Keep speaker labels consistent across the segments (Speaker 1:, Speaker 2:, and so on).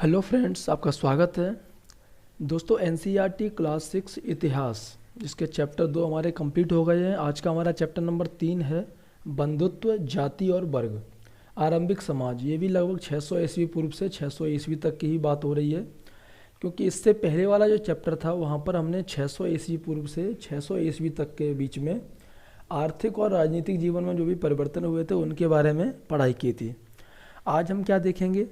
Speaker 1: Hello friends, आपका स्वागत है। दोस्तों, एनसीईआरटी क्लास 6 इतिहास जिसके चैप्टर 2 हमारे कंप्लीट हो गए हैं। आज का हमारा चैप्टर नंबर 3 है बंधुत्व, जाति और वर्ग, आरंभिक समाज। ये भी लगभग 600 ईस्वी पूर्व से 600 ईस्वी तक की ही बात हो रही है, क्योंकि इससे पहले वाला जो चैप्टर था वहाँ पर हमने 600 ईस्वी पूर्व से 600 ईस्वी तक के बीच में आर्थिक और राजनीतिक जीवन में जो भी परिवर्तन हुए थे उनके बारे में पढ़ाई की थी। आज हम क्या देखेंगे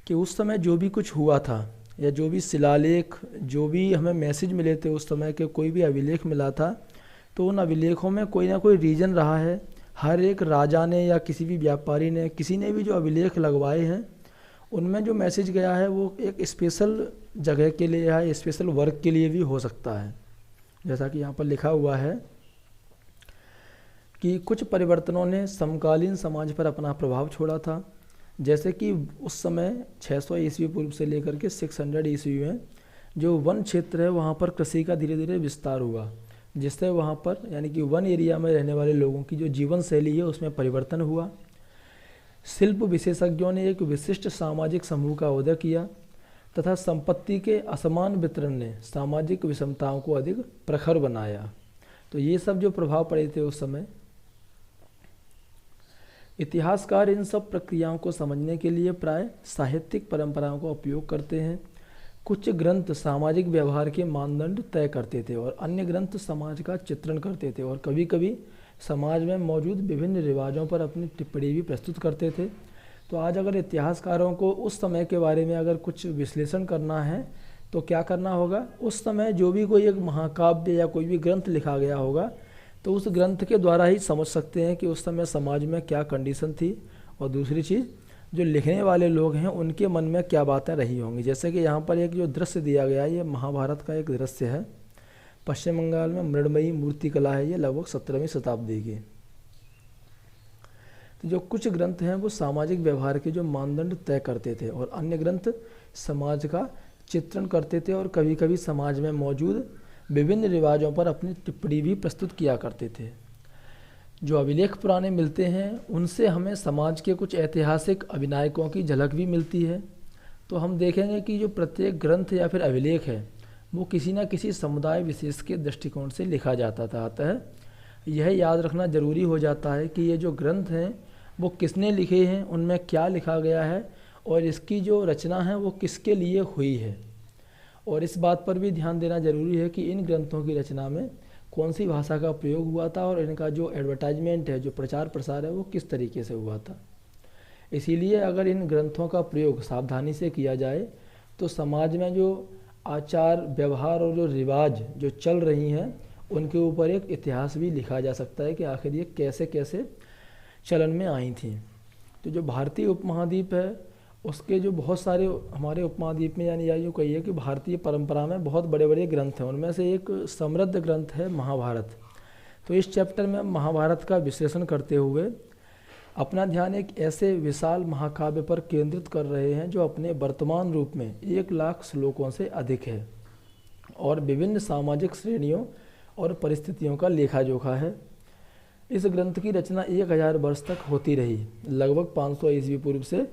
Speaker 1: कि उस समय जो भी कुछ हुआ था या जो भी शिलालेख, जो भी हमें मैसेज मिले थे उस समय के, कोई भी अभिलेख मिला था, तो उन अभिलेखों में कोई ना कोई रीजन रहा है। हर एक राजा ने या किसी भी व्यापारी ने, किसी ने भी जो अभिलेख लगवाए हैं उनमें जो मैसेज गया है वो एक स्पेशल जगह के लिए या स्पेशल वर्क के लिए भी हो सकता है। जैसा कि यहाँ पर लिखा हुआ है कि कुछ परिवर्तनों ने समकालीन समाज पर अपना प्रभाव छोड़ा था। जैसे कि उस समय 600 ईस्वी पूर्व से लेकर के 600 ईस्वी में जो वन क्षेत्र है वहाँ पर कृषि का धीरे धीरे विस्तार हुआ, जिससे वहाँ पर यानी कि वन एरिया में रहने वाले लोगों की जो जीवन शैली है उसमें परिवर्तन हुआ। शिल्प विशेषज्ञों ने एक विशिष्ट सामाजिक समूह का उदय किया तथा संपत्ति के असमान वितरण ने सामाजिक विषमताओं को अधिक प्रखर बनाया। तो ये सब जो प्रभाव पड़े थे उस समय, इतिहासकार इन सब प्रक्रियाओं को समझने के लिए प्राय साहित्यिक परंपराओं का उपयोग करते हैं। कुछ ग्रंथ सामाजिक व्यवहार के मानदंड तय करते थे और अन्य ग्रंथ समाज का चित्रण करते थे और कभी कभी समाज में मौजूद विभिन्न रिवाजों पर अपनी टिप्पणी भी प्रस्तुत करते थे। तो आज अगर इतिहासकारों को उस समय के बारे में अगर कुछ विश्लेषण करना है तो क्या करना होगा, उस समय जो भी कोई एक महाकाव्य या कोई भी ग्रंथ लिखा गया होगा तो उस ग्रंथ के द्वारा ही समझ सकते हैं कि उस समय समाज में क्या कंडीशन थी, और दूसरी चीज़ जो लिखने वाले लोग हैं उनके मन में क्या बातें रही होंगी। जैसे कि यहाँ पर एक जो दृश्य दिया गया है ये महाभारत का एक दृश्य है। पश्चिम बंगाल में मृणमयी मूर्तिकला है, ये लगभग 17वीं शताब्दी की। तो जो कुछ ग्रंथ हैं वो सामाजिक व्यवहार के जो मानदंड तय करते थे और अन्य ग्रंथ समाज का चित्रण करते थे और कभी कभी समाज में मौजूद विभिन्न रिवाजों पर अपनी टिप्पणी भी प्रस्तुत किया करते थे। जो अभिलेख पुराने मिलते हैं उनसे हमें समाज के कुछ ऐतिहासिक अभिनायकों की झलक भी मिलती है। तो हम देखेंगे कि जो प्रत्येक ग्रंथ या फिर अभिलेख है वो किसी न किसी समुदाय विशेष के दृष्टिकोण से लिखा जाता था। अतः यह याद रखना जरूरी हो जाता है कि ये जो ग्रंथ हैं वो किसने लिखे हैं, उनमें क्या लिखा गया है और इसकी जो रचना है वो किसके लिए हुई है। और इस बात पर भी ध्यान देना जरूरी है कि इन ग्रंथों की रचना में कौन सी भाषा का प्रयोग हुआ था और इनका जो एडवर्टाइजमेंट है, जो प्रचार प्रसार है, वो किस तरीके से हुआ था। इसीलिए अगर इन ग्रंथों का प्रयोग सावधानी से किया जाए तो समाज में जो आचार व्यवहार और जो रिवाज जो चल रही हैं उनके ऊपर एक इतिहास भी लिखा जा सकता है कि आखिर ये कैसे कैसे चलन में आई थी। तो जो भारतीय उपमहाद्वीप है उसके जो बहुत सारे हमारे उपमहाद्वीप में, यानी यूँ कहिए कि भारतीय परंपरा में बहुत बड़े बड़े ग्रंथ हैं, उनमें से एक समृद्ध ग्रंथ है महाभारत। तो इस चैप्टर में महाभारत का विश्लेषण करते हुए अपना ध्यान एक ऐसे विशाल महाकाव्य पर केंद्रित कर रहे हैं जो अपने वर्तमान रूप में 1,00,000 श्लोकों से अधिक है और विभिन्न सामाजिक श्रेणियों और परिस्थितियों का लेखा जोखा है। इस ग्रंथ की रचना 1000 वर्ष तक होती रही। लगभग 500 ईस्वी पूर्व से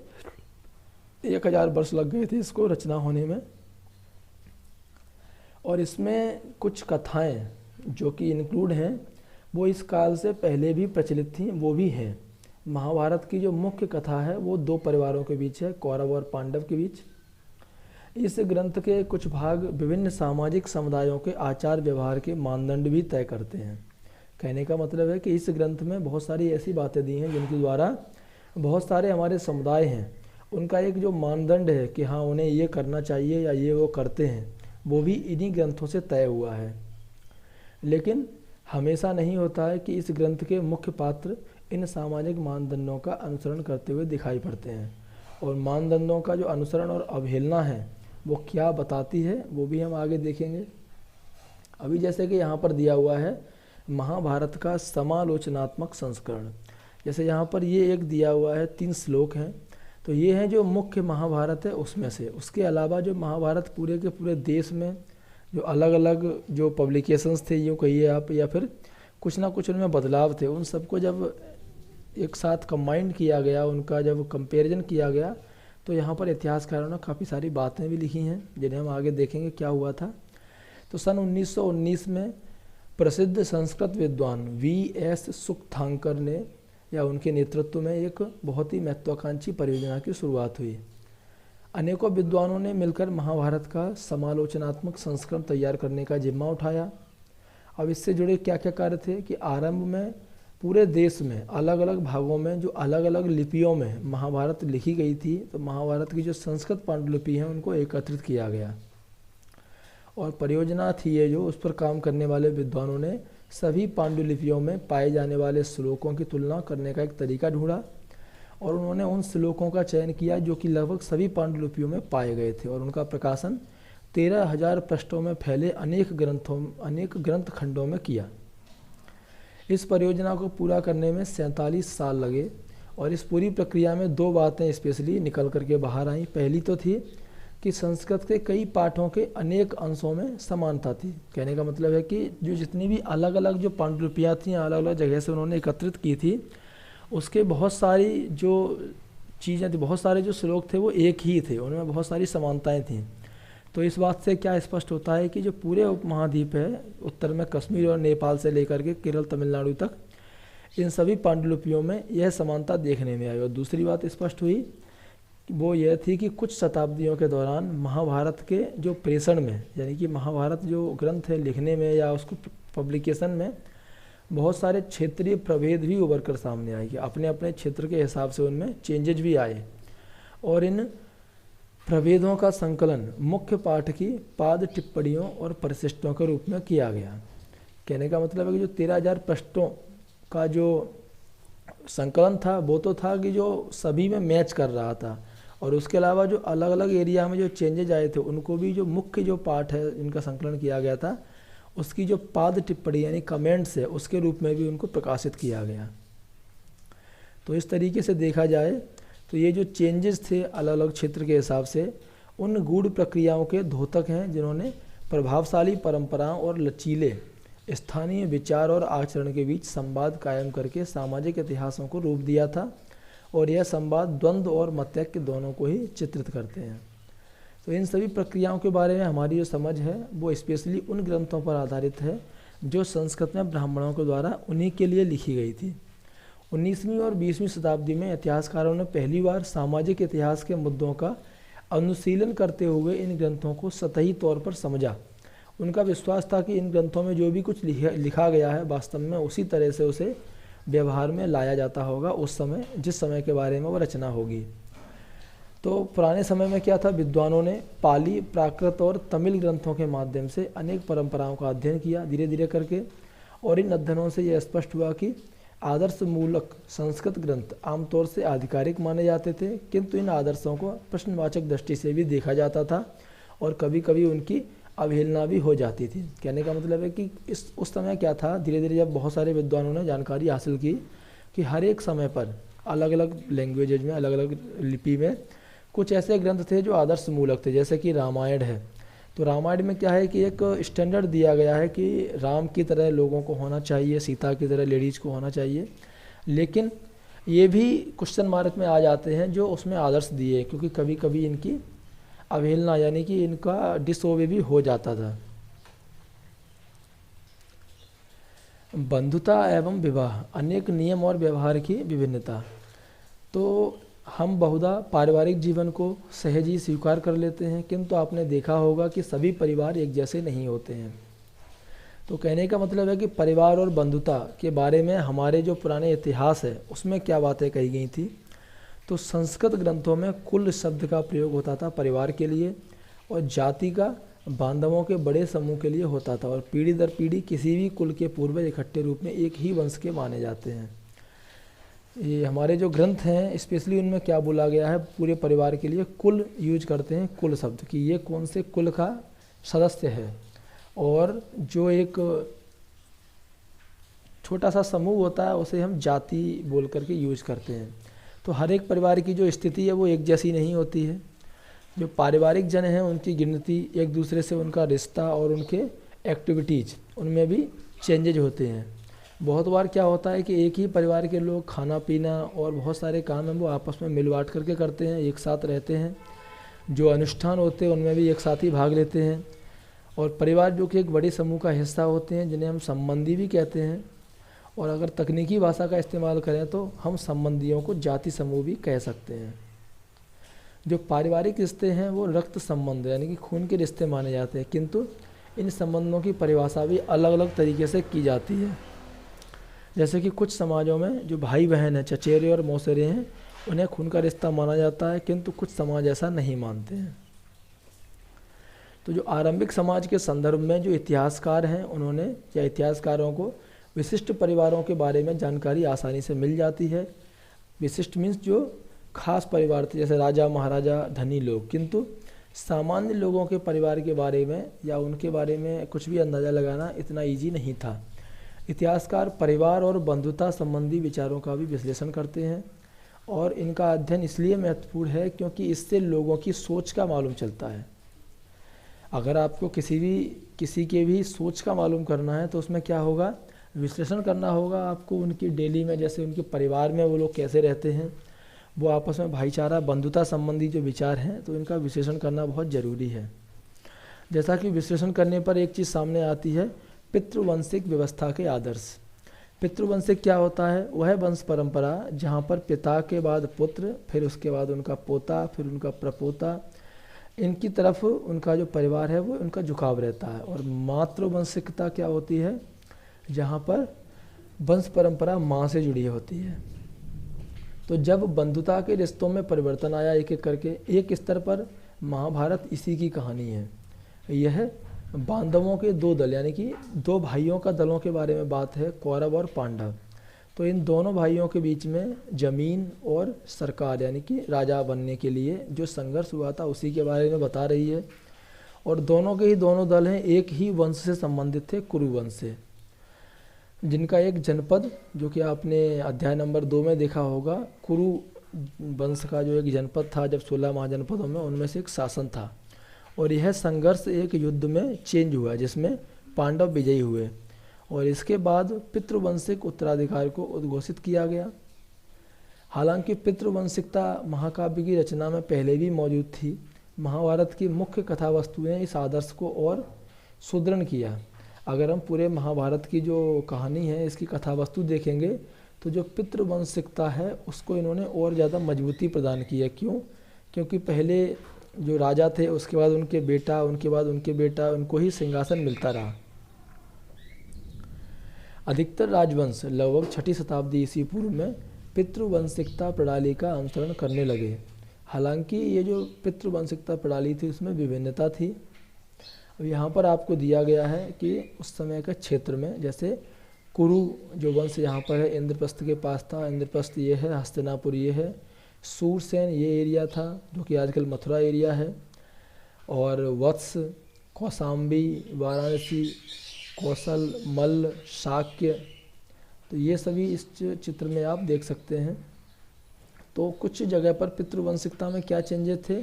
Speaker 1: 1000 वर्ष लग गए थे इसको रचना होने में। और इसमें कुछ कथाएं जो कि इंक्लूड हैं वो इस काल से पहले भी प्रचलित थीं, वो भी हैं। महाभारत की जो मुख्य कथा है वो 2 परिवारों के बीच है, कौरव और पांडव के बीच। इस ग्रंथ के कुछ भाग विभिन्न सामाजिक समुदायों के आचार व्यवहार के मानदंड भी तय करते हैं। कहने का मतलब है कि इस ग्रंथ में बहुत सारी ऐसी बातें दी हैं जिनके द्वारा बहुत सारे हमारे समुदाय हैं उनका एक जो मानदंड है कि हाँ उन्हें ये करना चाहिए या ये वो करते हैं, वो भी इन्हीं ग्रंथों से तय हुआ है। लेकिन हमेशा नहीं होता है कि इस ग्रंथ के मुख्य पात्र इन सामाजिक मानदंडों का अनुसरण करते हुए दिखाई पड़ते हैं, और मानदंडों का जो अनुसरण और अवहेलना है वो क्या बताती है वो भी हम आगे देखेंगे। अभी जैसे कि यहाँ पर दिया हुआ है महाभारत का समालोचनात्मक संस्करण। जैसे यहाँ पर ये एक दिया हुआ है, 3 श्लोक हैं। तो ये हैं जो मुख्य महाभारत है उसमें से। उसके अलावा जो महाभारत पूरे के पूरे देश में जो अलग अलग जो पब्लिकेशंस थे, यूँ कहिए आप, या फिर कुछ ना कुछ उनमें बदलाव थे, उन सबको जब एक साथ कंबाइंड किया गया, उनका जब कंपैरिजन किया गया तो यहाँ पर इतिहासकारों ने काफ़ी सारी बातें भी लिखी हैं जिन्हें हम आगे देखेंगे क्या हुआ था। तो सन 1919 में प्रसिद्ध संस्कृत विद्वान V.S. सुकथांकर ने या उनके नेतृत्व में एक बहुत ही महत्वाकांक्षी परियोजना की शुरुआत हुई। अनेकों विद्वानों ने मिलकर महाभारत का समालोचनात्मक संस्करण तैयार करने का जिम्मा उठाया। अब इससे जुड़े क्या क्या कार्य थे कि आरंभ में पूरे देश में अलग अलग भागों में जो अलग अलग लिपियों में महाभारत लिखी गई थी, तो महाभारत की जो संस्कृत पांडुलिपि हैं उनको एकत्रित किया गया। और परियोजना थी ये जो, उस पर काम करने वाले विद्वानों ने सभी पांडुलिपियों में पाए जाने वाले श्लोकों की तुलना करने का एक तरीका ढूंढा और उन्होंने उन श्लोकों का चयन किया जो कि लगभग सभी पांडुलिपियों में पाए गए थे और उनका प्रकाशन 13,000 पृष्ठों में फैले अनेक ग्रंथ खंडों में किया। इस परियोजना को पूरा करने में 47 साल लगे और इस पूरी प्रक्रिया में दो बातें स्पेशली निकल करके बाहर आईं। पहली तो थी कि संस्कृत के कई पाठों के अनेक अंशों में समानता थी। कहने का मतलब है कि जो जितनी भी अलग अलग जो पांडुलिपियाँ थी, अलग अलग जगह से उन्होंने एकत्रित की थी, उसके बहुत सारी जो चीज़ें थी, बहुत सारे जो श्लोक थे वो एक ही थे, उनमें बहुत सारी समानताएं थीं। तो इस बात से क्या स्पष्ट होता है कि जो पूरे उपमहाद्वीप है, उत्तर में कश्मीर और नेपाल से लेकर के केरल तमिलनाडु तक, इन सभी पांडुलिपियों में यह समानता देखने में आई। और दूसरी बात स्पष्ट हुई वो यह थी कि कुछ शताब्दियों के दौरान महाभारत के जो प्रेषण में, यानी कि महाभारत जो ग्रंथ है लिखने में या उसको पब्लिकेशन में, बहुत सारे क्षेत्रीय प्रभेद भी उभर कर सामने आए कि अपने अपने क्षेत्र के हिसाब से उनमें चेंजेज भी आए और इन प्रभेदों का संकलन मुख्य पाठ की पाद टिप्पणियों और परिशिष्टों के रूप में किया गया। कहने का मतलब है कि जो 13,000 पृष्ठों का जो संकलन था वो तो था कि जो सभी में मैच कर रहा था, और उसके अलावा जो अलग अलग एरिया में जो चेंजेज आए थे उनको भी जो मुख्य जो पाठ है इनका संकलन किया गया था, उसकी जो पाद टिप्पणी यानी कमेंट्स है उसके रूप में भी उनको प्रकाशित किया गया। तो इस तरीके से देखा जाए तो ये जो चेंजेस थे अलग अलग क्षेत्र के हिसाब से, उन गूढ़ प्रक्रियाओं के द्योतक हैं जिन्होंने प्रभावशाली परंपराओं और लचीले स्थानीय विचार और आचरण के बीच संवाद कायम करके सामाजिक इतिहासों को रूप दिया था। और यह संवाद द्वंद्व और मतैक्य दोनों को ही चित्रित करते हैं। तो इन सभी प्रक्रियाओं के बारे में हमारी जो समझ है वो स्पेशली उन ग्रंथों पर आधारित है जो संस्कृत में ब्राह्मणों के द्वारा उन्हीं के लिए लिखी गई थी। 19वीं और 20वीं शताब्दी में इतिहासकारों ने पहली बार सामाजिक इतिहास के मुद्दों का अनुशीलन करते हुए इन ग्रंथों को सतही तौर पर समझा। उनका विश्वास था कि इन ग्रंथों में जो भी कुछ लिखा गया है वास्तव में उसी तरह से उसे व्यवहार में लाया जाता होगा उस समय जिस समय के बारे में वह रचना होगी। तो पुराने समय में क्या था, विद्वानों ने पाली, प्राकृत और तमिल ग्रंथों के माध्यम से अनेक परंपराओं का अध्ययन किया धीरे धीरे करके, और इन अध्ययनों से यह स्पष्ट हुआ कि आदर्श मूलक संस्कृत ग्रंथ आमतौर से आधिकारिक माने जाते थे, किंतु इन आदर्शों को प्रश्नवाचक दृष्टि से भी देखा जाता था और कभी कभी उनकी अवहेलना भी हो जाती थी। कहने का मतलब है कि उस समय क्या था, धीरे धीरे जब बहुत सारे विद्वानों ने जानकारी हासिल की कि हर एक समय पर अलग अलग लैंग्वेजेज में, अलग अलग लिपि में कुछ ऐसे ग्रंथ थे जो आदर्श मूलक थे। जैसे कि रामायण है, तो रामायण में क्या है कि एक स्टैंडर्ड दिया गया है कि राम की तरह लोगों को होना चाहिए, सीता की तरह लेडीज़ को होना चाहिए, लेकिन ये भी क्वेश्चन मार्क में आ जाते हैं जो उसमें आदर्श दिए, क्योंकि कभी कभी इनकी अवहेलना यानी कि इनका डिसओबे भी हो जाता था। बंधुता एवं विवाह, अनेक नियम और व्यवहार की विभिन्नता। तो हम बहुधा पारिवारिक जीवन को सहज ही स्वीकार कर लेते हैं, किंतु आपने देखा होगा कि सभी परिवार एक जैसे नहीं होते हैं। तो कहने का मतलब है कि परिवार और बंधुता के बारे में हमारे जो पुराने इतिहास है उसमें क्या बातें कही गई थी। तो संस्कृत ग्रंथों में कुल शब्द का प्रयोग होता था परिवार के लिए, और जाति का बांधवों के बड़े समूह के लिए होता था, और पीढ़ी दर पीढ़ी किसी भी कुल के पूर्वज इकट्ठे रूप में एक ही वंश के माने जाते हैं। ये हमारे जो ग्रंथ हैं स्पेशली उनमें क्या बोला गया है, पूरे परिवार के लिए कुल यूज करते हैं, कुल शब्द कि ये कौन से कुल का सदस्य है, और जो एक छोटा सा समूह होता है उसे हम जाति बोल करके यूज करते हैं। तो हर एक परिवार की जो स्थिति है वो एक जैसी नहीं होती है। जो पारिवारिक जन हैं उनकी गिनती, एक दूसरे से उनका रिश्ता और उनके एक्टिविटीज़, उनमें भी चेंजेज होते हैं। बहुत बार क्या होता है कि एक ही परिवार के लोग खाना पीना और बहुत सारे काम हैं वो आपस में मिल बांट करके करते हैं, एक साथ रहते हैं, जो अनुष्ठान होते हैं उनमें भी एक साथ ही भाग लेते हैं। और परिवार जो कि एक बड़े समूह का हिस्सा होते हैं जिन्हें हम संबंधी भी कहते हैं, और अगर तकनीकी भाषा का इस्तेमाल करें तो हम संबंधियों को जाति समूह भी कह सकते हैं। जो पारिवारिक रिश्ते हैं वो रक्त संबंध यानी कि खून के रिश्ते माने जाते हैं, किंतु इन संबंधों की परिभाषा भी अलग अलग तरीके से की जाती है। जैसे कि कुछ समाजों में जो भाई बहन हैं, चचेरे और मौसेरे हैं, उन्हें खून का रिश्ता माना जाता है, किंतु कुछ समाज ऐसा नहीं मानते हैं। तो जो आरंभिक समाज के संदर्भ में जो इतिहासकार हैं उन्होंने या इतिहासकारों को विशिष्ट परिवारों के बारे में जानकारी आसानी से मिल जाती है। विशिष्ट मीन्स जो खास परिवार थे, जैसे राजा महाराजा धनी लोग, किंतु सामान्य लोगों के परिवार के बारे में या उनके बारे में कुछ भी अंदाज़ा लगाना इतना ईजी नहीं था। इतिहासकार परिवार और बंधुता संबंधी विचारों का भी विश्लेषण करते हैं, और इनका अध्ययन इसलिए महत्वपूर्ण है क्योंकि इससे लोगों की सोच का मालूम चलता है। अगर आपको किसी के भी सोच का मालूम करना है तो उसमें क्या होगा, विश्लेषण करना होगा आपको उनकी डेली में, जैसे उनके परिवार में वो लोग कैसे रहते हैं, वो आपस में भाईचारा बंधुता संबंधी जो विचार हैं, तो इनका विश्लेषण करना बहुत ज़रूरी है। जैसा कि विश्लेषण करने पर एक चीज़ सामने आती है, पितृवंशिक व्यवस्था के आदर्श। पितृवंशिक क्या होता है, वह वंश परंपरा जहाँ पर पिता के बाद पुत्र, फिर उसके बाद उनका पोता, फिर उनका प्रपोता, इनकी तरफ उनका जो परिवार है वो उनका झुकाव रहता है। और मातृवंशिकता क्या होती है, जहाँ पर वंश परंपरा माँ से जुड़ी होती है। तो जब बंधुता के रिश्तों में परिवर्तन आया एक एक करके, एक स्तर पर महाभारत इसी की कहानी है। यह बांधवों के दो दल यानी कि दो भाइयों का दलों के बारे में बात है, कौरव और पांडव। तो इन दोनों भाइयों के बीच में जमीन और सरकार यानी कि राजा बनने के लिए जो संघर्ष हुआ था उसी के बारे में बता रही है। और दोनों के ही दोनों दल हैं एक ही वंश से संबंधित थे, कुरु वंश से, जिनका एक जनपद जो कि आपने अध्याय नंबर 2 में देखा होगा, कुरु वंश का जो एक जनपद था, जब 16 महाजनपदों में उनमें से एक शासन था। और यह संघर्ष एक युद्ध में चेंज हुआ जिसमें पांडव विजयी हुए, और इसके बाद पितृवंशिक उत्तराधिकार को उद्घोषित किया गया। हालांकि पितृवंशिकता महाकाव्य की रचना में पहले भी मौजूद थी। महाभारत की मुख्य कथा वस्तु ने इस आदर्श को और सुदृढ़ किया। अगर हम पूरे महाभारत की जो कहानी है इसकी कथा वस्तु देखेंगे तो जो पितृवंशिकता है उसको इन्होंने और ज़्यादा मजबूती प्रदान की है। क्यों? क्योंकि पहले जो राजा थे उसके बाद उनके बेटा, उनके बाद उनके बेटा, उनको ही सिंहासन मिलता रहा। अधिकतर राजवंश लगभग 6ठी शताब्दी ईस्वी पूर्व में पितृवंशिकता प्रणाली का अनुसरण करने लगे। हालांकि ये जो पितृवंशिकता प्रणाली थी उसमें विभिन्नता थी। अब यहाँ पर आपको दिया गया है कि उस समय के क्षेत्र में, जैसे कुरु जो वंश यहाँ पर है इंद्रप्रस्थ के पास था, इंद्रप्रस्थ ये है, हस्तिनापुर ये है, सूरसेन ये एरिया था जो कि आजकल मथुरा एरिया है, और वत्स, कौशाम्बी, वाराणसी, कौशल, मल्ल, शाक्य, तो ये सभी इस चित्र में आप देख सकते हैं। तो कुछ जगह पर पितृवंशिकता में क्या चेंजेस थे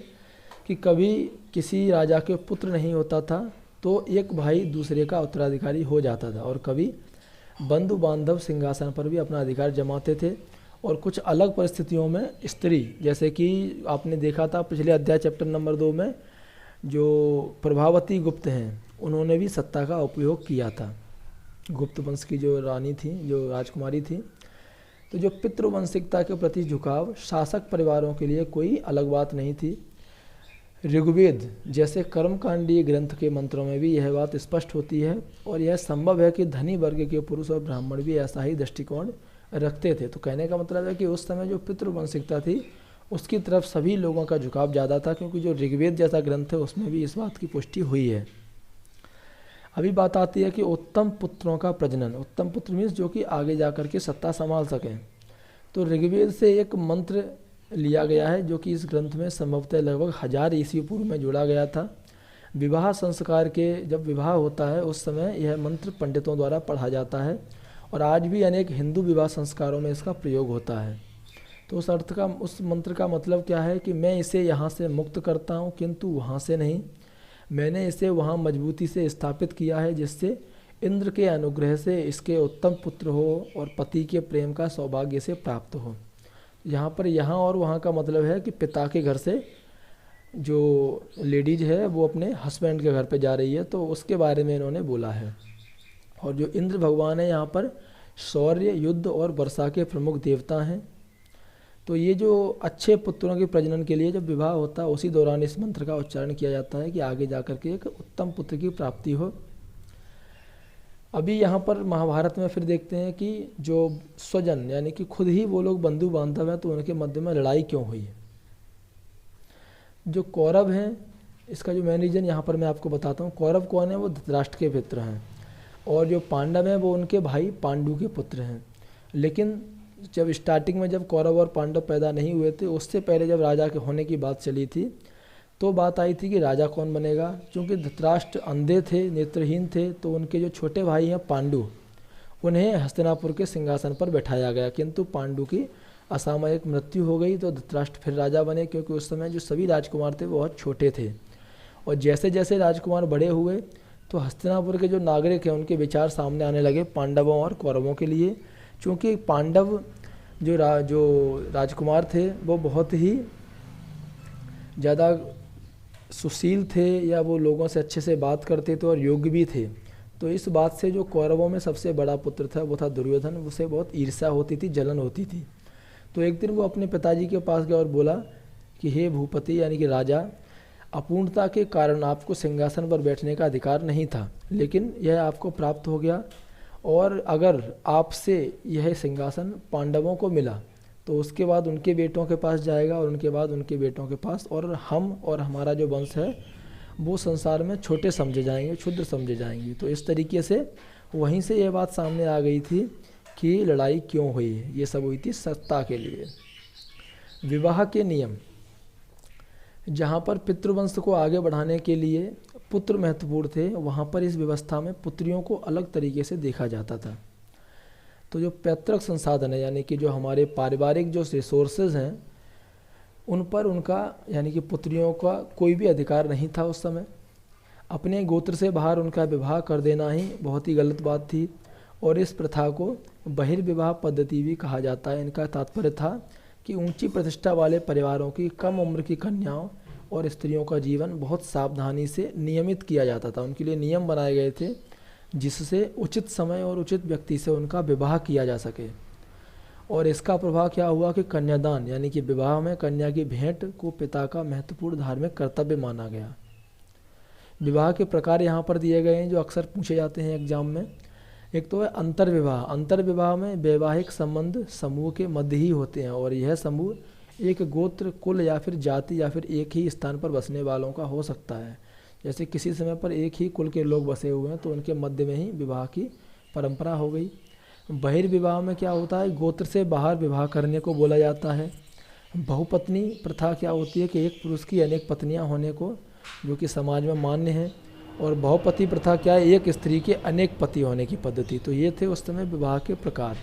Speaker 1: कि कभी किसी राजा के पुत्र नहीं होता था तो एक भाई दूसरे का उत्तराधिकारी हो जाता था, और कभी बंधु बांधव सिंहासन पर भी अपना अधिकार जमाते थे। और कुछ अलग परिस्थितियों में स्त्री, जैसे कि आपने देखा था पिछले अध्याय चैप्टर नंबर 2 में, जो प्रभावती गुप्त हैं उन्होंने भी सत्ता का उपयोग किया था। गुप्त वंश की जो रानी थी, जो राजकुमारी थी। तो जो पितृवंशिकता के प्रति झुकाव शासक परिवारों के लिए कोई अलग बात नहीं थी। ऋग्वेद जैसे कर्मकांडीय ग्रंथ के मंत्रों में भी यह बात स्पष्ट होती है, और यह संभव है कि धनी वर्ग के पुरुष और ब्राह्मण भी ऐसा ही दृष्टिकोण रखते थे। तो कहने का मतलब है कि उस समय जो पितृवंशिकता थी उसकी तरफ सभी लोगों का झुकाव ज़्यादा था, क्योंकि जो ऋग्वेद जैसा ग्रंथ है उसमें भी इस बात की पुष्टि हुई है। अभी बात आती है कि उत्तम पुत्रों का प्रजनन। उत्तम पुत्र मीन्स जो कि आगे जा कर के सत्ता संभाल सकें। तो ऋग्वेद से एक मंत्र लिया गया है जो कि इस ग्रंथ में संभवतः लगभग 1000 ईस्वी पूर्व में जोड़ा गया था। विवाह संस्कार के जब विवाह होता है उस समय यह मंत्र पंडितों द्वारा पढ़ा जाता है, और आज भी अनेक हिंदू विवाह संस्कारों में इसका प्रयोग होता है। तो उस मंत्र का मतलब क्या है कि मैं इसे यहाँ से मुक्त करता हूँ किंतु वहाँ से नहीं। मैंने इसे वहाँ मजबूती से स्थापित किया है जिससे इंद्र के अनुग्रह से इसके उत्तम पुत्र हो और पति के प्रेम का सौभाग्य से प्राप्त हो। यहाँ पर यहाँ और वहाँ का मतलब है कि पिता के घर से जो लेडीज है वो अपने हस्बैंड के घर पे जा रही है, तो उसके बारे में इन्होंने बोला है। और जो इंद्र भगवान है यहाँ पर शौर्य, युद्ध और वर्षा के प्रमुख देवता हैं। तो ये जो अच्छे पुत्रों के प्रजनन के लिए जब विवाह होता है उसी दौरान इस मंत्र का उच्चारण किया जाता है कि आगे जाकर के एक उत्तम पुत्र की प्राप्ति हो। अभी यहाँ पर महाभारत में फिर देखते हैं कि जो स्वजन यानी कि खुद ही वो लोग बंधु बांधव हैं, तो उनके मध्य में लड़ाई क्यों हुई। जो कौरव हैं, इसका जो मेन रीजन यहाँ पर मैं आपको बताता हूँ। कौरव कौन है, वो धृतराष्ट्र के पुत्र हैं, और जो पांडव हैं वो उनके भाई पांडु के पुत्र हैं। लेकिन जब स्टार्टिंग में जब कौरव और पांडव पैदा नहीं हुए थे, उससे पहले जब राजा के होने की बात चली थी, तो बात आई थी कि राजा कौन बनेगा। क्योंकि धृतराष्ट्र अंधे थे, नेत्रहीन थे, तो उनके जो छोटे भाई हैं पांडु, उन्हें हस्तिनापुर के सिंहासन पर बैठाया गया, किंतु पांडु की असामयिक मृत्यु हो गई। तो धृतराष्ट्र फिर राजा बने, क्योंकि उस समय जो सभी राजकुमार थे वो बहुत छोटे थे। और जैसे जैसे राजकुमार बड़े हुए तो हस्तिनापुर के जो नागरिक हैं उनके विचार सामने आने लगे पांडवों और कौरवों के लिए। क्योंकि पांडव जो राजकुमार थे वो बहुत ही ज़्यादा सुशील थे, या वो लोगों से अच्छे से बात करते थे और योग्य भी थे। तो इस बात से जो कौरवों में सबसे बड़ा पुत्र था वो था दुर्योधन, उसे बहुत ईर्ष्या होती थी, जलन होती थी। तो एक दिन वो अपने पिताजी के पास गया और बोला कि हे भूपति यानी कि राजा, अपूर्णता के कारण आपको सिंहासन पर बैठने का अधिकार नहीं था, लेकिन यह आपको प्राप्त हो गया। और अगर आपसे यह सिंहासन पांडवों को मिला तो उसके बाद उनके बेटों के पास जाएगा, और उनके बाद उनके बेटों के पास, और हम और हमारा जो वंश है वो संसार में छोटे समझे जाएंगे, क्षुद्र समझे जाएंगे। तो इस तरीके से वहीं से ये बात सामने आ गई थी कि लड़ाई क्यों हुई। ये सब हुई थी सत्ता के लिए। विवाह के नियम, जहाँ पर पितृवंश को आगे बढ़ाने के लिए पुत्र महत्वपूर्ण थे, वहाँ पर इस व्यवस्था में पुत्रियों को अलग तरीके से देखा जाता था। तो जो पैतृक संसाधन है यानी कि जो हमारे पारिवारिक जो रिसोर्सेज हैं उन पर उनका यानी कि पुत्रियों का कोई भी अधिकार नहीं था उस समय। अपने गोत्र से बाहर उनका विवाह कर देना ही बहुत ही गलत बात थी, और इस प्रथा को बहिर्विवाह पद्धति भी कहा जाता है। इनका तात्पर्य था कि ऊंची प्रतिष्ठा वाले परिवारों की कम उम्र की कन्याओं और स्त्रियों का जीवन बहुत सावधानी से नियमित किया जाता था। उनके लिए नियम बनाए गए थे जिससे उचित समय और उचित व्यक्ति से उनका विवाह किया जा सके। और इसका प्रभाव क्या हुआ कि कन्यादान यानी कि विवाह में कन्या की भेंट को पिता का महत्वपूर्ण धार्मिक कर्तव्य माना गया। विवाह के प्रकार यहाँ पर दिए गए हैं जो अक्सर पूछे जाते हैं एग्जाम में। एक तो है अंतर्विवाह। अंतर्विवाह में वैवाहिक संबंध समूह के मध्य ही होते हैं, और यह समूह एक गोत्र, कुल या फिर जाति या फिर एक ही स्थान पर बसने वालों का हो सकता है। जैसे किसी समय पर एक ही कुल के लोग बसे हुए हैं तो उनके मध्य में ही विवाह की परंपरा हो गई। बहिर्विवाह में क्या होता है, गोत्र से बाहर विवाह करने को बोला जाता है। बहुपत्नी प्रथा क्या होती है कि एक पुरुष की अनेक पत्नियां होने को, जो कि समाज में मान्य है। और बहुपति प्रथा क्या है, एक स्त्री के अनेक पति होने की पद्धति। तो ये थे उस समय विवाह के प्रकार।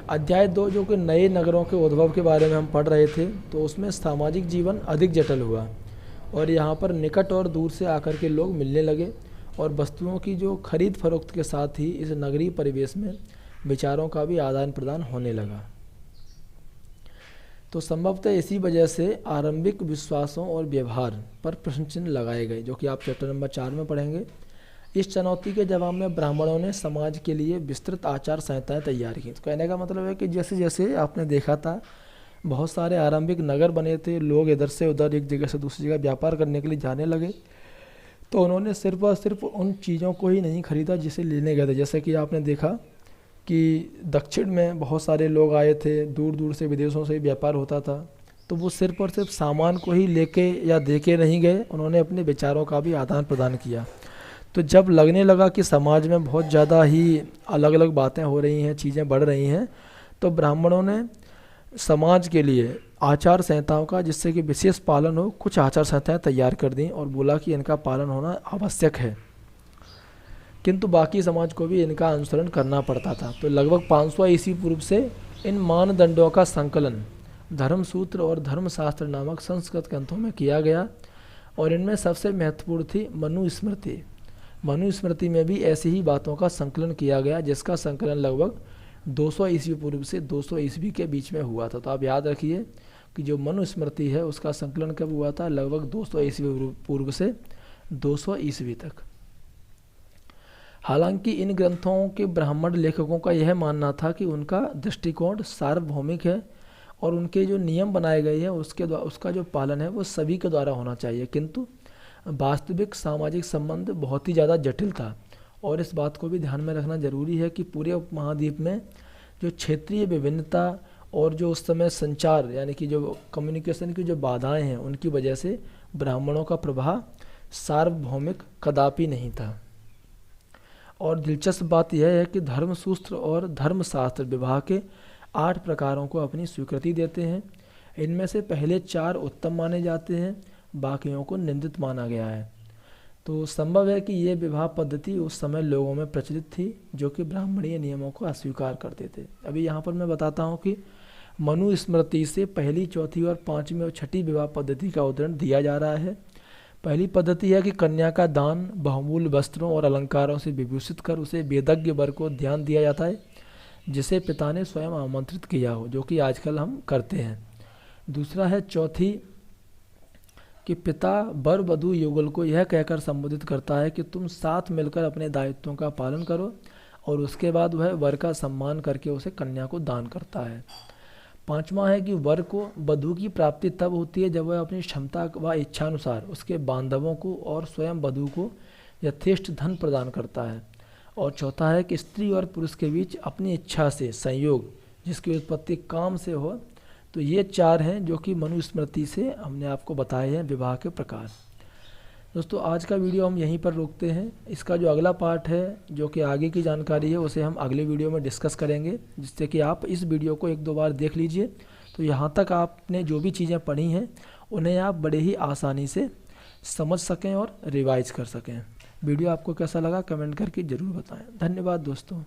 Speaker 1: अध्याय 2 जो कि नए नगरों के उद्भव के बारे में हम पढ़ रहे थे, तो उसमें सामाजिक जीवन अधिक जटिल हुआ, और यहाँ पर निकट और दूर से आकर के लोग मिलने लगे, और वस्तुओं की जो खरीद फरोख्त के साथ ही इस नगरीय परिवेश में विचारों का भी आदान प्रदान होने लगा। तो संभवतः इसी वजह से आरंभिक विश्वासों और व्यवहार पर प्रश्न चिन्ह लगाए गए, जो कि आप चैप्टर नंबर 4 में पढ़ेंगे। इस चुनौती के जवाब में ब्राह्मणों ने समाज के लिए विस्तृत आचार संहिताएं तैयार की। तो कहने का मतलब है कि जैसे जैसे आपने देखा था बहुत सारे आरंभिक नगर बने थे, लोग इधर से उधर एक जगह से दूसरी जगह व्यापार करने के लिए जाने लगे, तो उन्होंने सिर्फ और सिर्फ उन चीज़ों को ही नहीं खरीदा जिसे लेने गए थे। जैसे कि आपने देखा कि दक्षिण में बहुत सारे लोग आए थे, दूर दूर से विदेशों से व्यापार होता था, तो वो सिर्फ और सिर्फ सामान को ही लेके या दे के नहीं गए, उन्होंने अपने विचारों का भी आदान प्रदान किया। तो जब लगने लगा कि समाज में बहुत ज़्यादा ही अलग अलग बातें हो रही हैं, चीज़ें बढ़ रही हैं, तो ब्राह्मणों ने समाज के लिए आचार संहिताओं का, जिससे कि विशेष पालन हो, कुछ आचार संहिताएं तैयार कर दी और बोला कि इनका पालन होना आवश्यक है, किंतु बाकी समाज को भी इनका अनुसरण करना पड़ता था। तो लगभग 500 ईस्वी पूर्व से इन मानदंडों का संकलन धर्मसूत्र और धर्मशास्त्र नामक संस्कृत ग्रंथों में किया गया, और इनमें सबसे महत्वपूर्ण थी मनुस्मृति। मनुस्मृति में भी ऐसी ही बातों का संकलन किया गया, जिसका संकलन लगभग 200 ईस्वी पूर्व से 200 ईस्वी के बीच में हुआ था। तो आप याद रखिए कि जो मनुस्मृति है उसका संकलन कब हुआ था, लगभग 200 ईस्वी पूर्व से 200 ईस्वी तक। हालांकि इन ग्रंथों के ब्राह्मण लेखकों का यह मानना था कि उनका दृष्टिकोण सार्वभौमिक है और उनके जो नियम बनाए गए हैं उसका जो पालन है वो सभी के द्वारा होना चाहिए, किंतु वास्तविक सामाजिक संबंध बहुत ही ज़्यादा जटिल था। और इस बात को भी ध्यान में रखना जरूरी है कि पूरे उपमहाद्वीप में जो क्षेत्रीय विभिन्नता और जो उस समय संचार यानी कि जो कम्युनिकेशन की जो बाधाएं हैं उनकी वजह से ब्राह्मणों का प्रभाव सार्वभौमिक कदापि नहीं था। और दिलचस्प बात यह है कि धर्मसूत्र और धर्मशास्त्र विवाह के 8 प्रकारों को अपनी स्वीकृति देते हैं। इनमें से पहले 4 उत्तम माने जाते हैं, बाकियों को निंदित माना गया है। तो संभव है कि ये विवाह पद्धति उस समय लोगों में प्रचलित थी जो कि ब्राह्मणीय नियमों को अस्वीकार करते थे। अभी यहाँ पर मैं बताता हूँ कि मनुस्मृति से पहली, चौथी और 5वीं और 6ठी विवाह पद्धति का उदाहरण दिया जा रहा है। पहली पद्धति है कि कन्या का दान बहुमूल्य वस्त्रों और अलंकारों से विभूषित कर उसे वेदज्ञ वर को ध्यान दिया जाता है, जिसे पिता ने स्वयं आमंत्रित किया हो, जो कि आजकल हम करते हैं। दूसरा है चौथी कि पिता वर वधू युगल को यह कहकर संबोधित करता है कि तुम साथ मिलकर अपने दायित्वों का पालन करो, और उसके बाद वह वर का सम्मान करके उसे कन्या को दान करता है। 5वां है कि वर को वधू की प्राप्ति तब होती है जब वह अपनी क्षमता व इच्छानुसार उसके बांधवों को और स्वयं वधू को यथेष्ट धन प्रदान करता है। और चौथा है कि स्त्री और पुरुष के बीच अपनी इच्छा से संयोग जिसकी उत्पत्ति काम से हो। तो ये 4 हैं जो कि मनुस्मृति से हमने आपको बताए हैं विवाह के प्रकार। दोस्तों आज का वीडियो हम यहीं पर रोकते हैं। इसका जो अगला पार्ट है जो कि आगे की जानकारी है उसे हम अगले वीडियो में डिस्कस करेंगे, जिससे कि आप इस वीडियो को 1-2 बार देख लीजिए, तो यहाँ तक आपने जो भी चीज़ें पढ़ी हैं उन्हें आप बड़े ही आसानी से समझ सकें और रिवाइज कर सकें। वीडियो आपको कैसा लगा कमेंट करके ज़रूर बताएं। धन्यवाद दोस्तों।